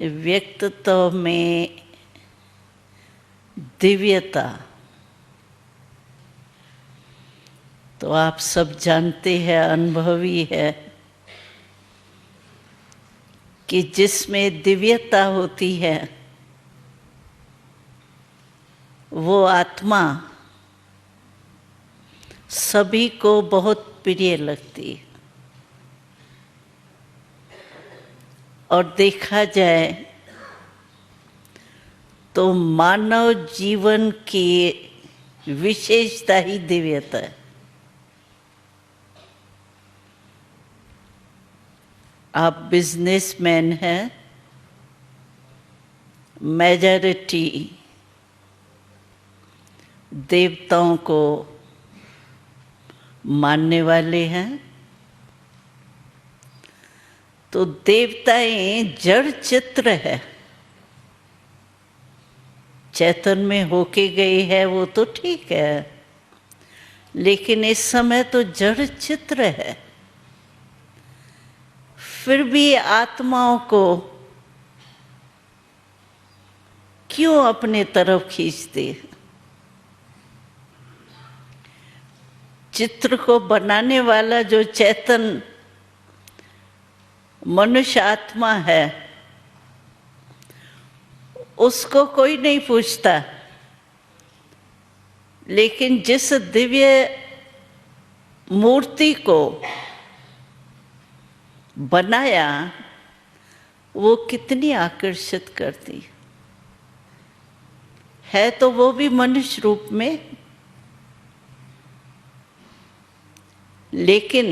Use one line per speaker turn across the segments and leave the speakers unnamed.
व्यक्तित्व में दिव्यता, तो आप सब जानते हैं, अनुभवी है कि जिसमें दिव्यता होती है वो आत्मा सभी को बहुत प्रिय लगती है। और देखा जाए तो मानव जीवन की विशेषता ही दिव्यता है। आप बिजनेसमैन हैं, मेजॉरिटी देवताओं को मानने वाले हैं, तो देवताएं जड़ चित्र है। चैतन में होके गए है वो तो ठीक है, लेकिन इस समय तो जड़ चित्र है। फिर भी आत्माओं को क्यों अपने तरफ खींचते? चित्र को बनाने वाला जो चैतन मनुष्य आत्मा है, उसको कोई नहीं पूछता, लेकिन जिस दिव्य मूर्ति को बनाया वो कितनी आकर्षित करती है। तो वो भी मनुष्य रूप में, लेकिन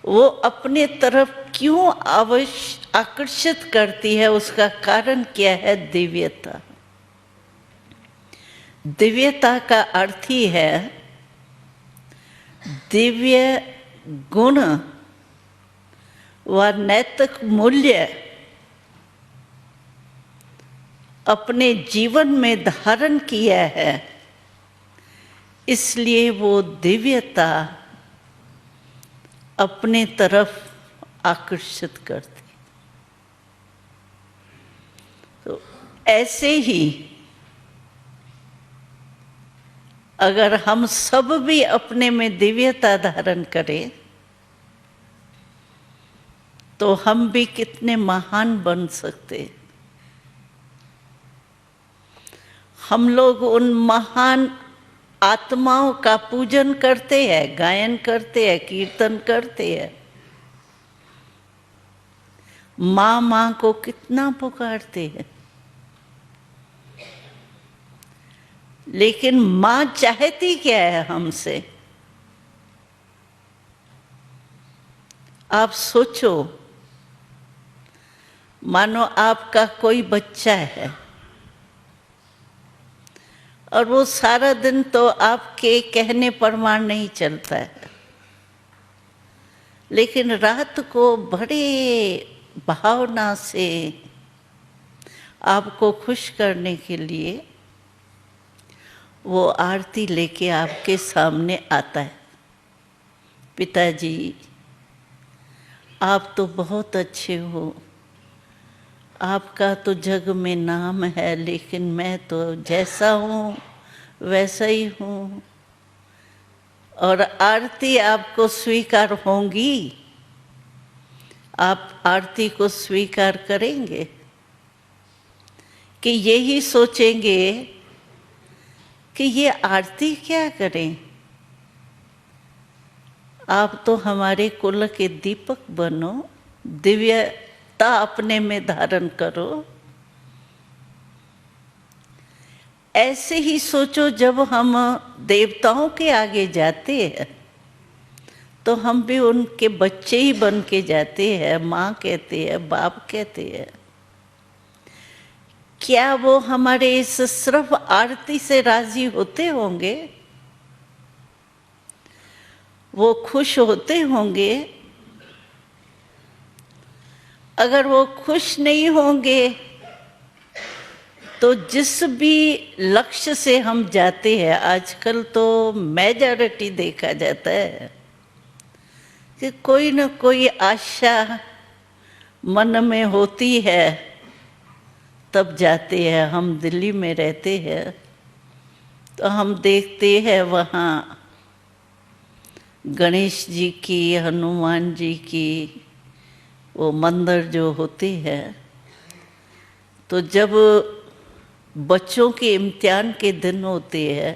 वो अपने तरफ क्यों आकर्षित करती है, उसका कारण क्या है? दिव्यता। दिव्यता का अर्थ ही है दिव्य गुण व नैतिक मूल्य अपने जीवन में धारण किया है, इसलिए वो दिव्यता अपने तरफ आकर्षित करती। तो ऐसे ही अगर हम सब भी अपने में दिव्यता धारण करें तो हम भी कितने महान बन सकते। हम लोग उन महान आत्माओं का पूजन करते हैं, गायन करते हैं, कीर्तन करते हैं, माँ माँ को कितना पुकारते हैं, लेकिन माँ चाहती क्या है हमसे? आप सोचो, मानो आपका कोई बच्चा है और वो सारा दिन तो आपके कहने प्रमाण नहीं चलता है, लेकिन रात को बड़े भावना से आपको खुश करने के लिए वो आरती लेके आपके सामने आता है। पिताजी, आप तो बहुत अच्छे हो, आपका तो जग में नाम है, लेकिन मैं तो जैसा हूँ वैसा ही हूँ। और आरती आपको स्वीकार होंगी? आप आरती को स्वीकार करेंगे कि यही सोचेंगे कि ये आरती क्या करें? आप तो हमारे कुल के दीपक बनो, दिव्यता अपने में धारण करो। ऐसे ही सोचो, जब हम देवताओं के आगे जाते हैं तो हम भी उनके बच्चे ही बन के जाते हैं। माँ कहते हैं, बाप कहते हैं। क्या वो हमारे इस सिर्फ आरती से राजी होते होंगे? वो खुश होते होंगे? अगर वो खुश नहीं होंगे तो जिस भी लक्ष्य से हम जाते हैं, आजकल तो मेजॉरिटी देखा जाता है कि कोई न कोई आशा मन में होती है तब जाते हैं। हम दिल्ली में रहते हैं तो हम देखते हैं वहाँ गणेश जी की, हनुमान जी की वो मंदिर जो होते हैं, तो जब बच्चों के इम्तिहान के दिन होते हैं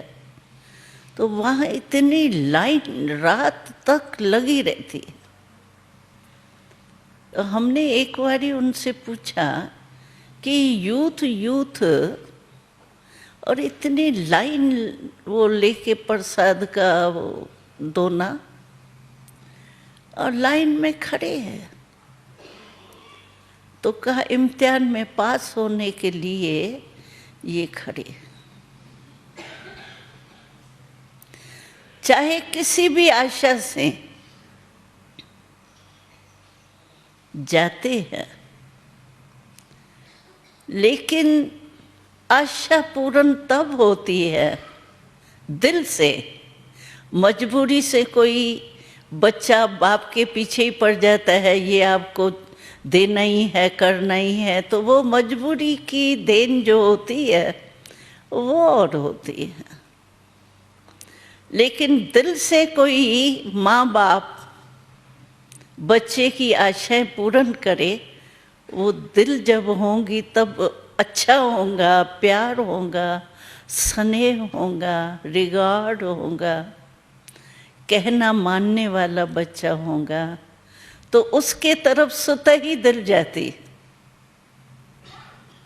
तो वहाँ इतनी लाइन रात तक लगी रहती है। तो हमने एक बारी उनसे पूछा कि यूथ और इतनी लाइन वो लेके प्रसाद का वो दोना और लाइन में खड़े हैं। तो कहा इम्तिहान में पास होने के लिए ये खड़े। चाहे किसी भी आशा से जाते हैं, लेकिन आशा पूर्ण तब होती है दिल से। मजबूरी से कोई बच्चा बाप के पीछे ही पड़ जाता है, ये आपको देना ही है, करना ही है, तो वो मजबूरी की देन जो होती है वो और होती है। लेकिन दिल से कोई माँ बाप बच्चे की आशाएं पूर्ण करे, वो दिल जब होंगी तब अच्छा होगा, प्यार होगा, स्नेह होगा, रिगार्ड होगा, कहना मानने वाला बच्चा होगा, तो उसके तरफ स्वतः ही दिल जाती।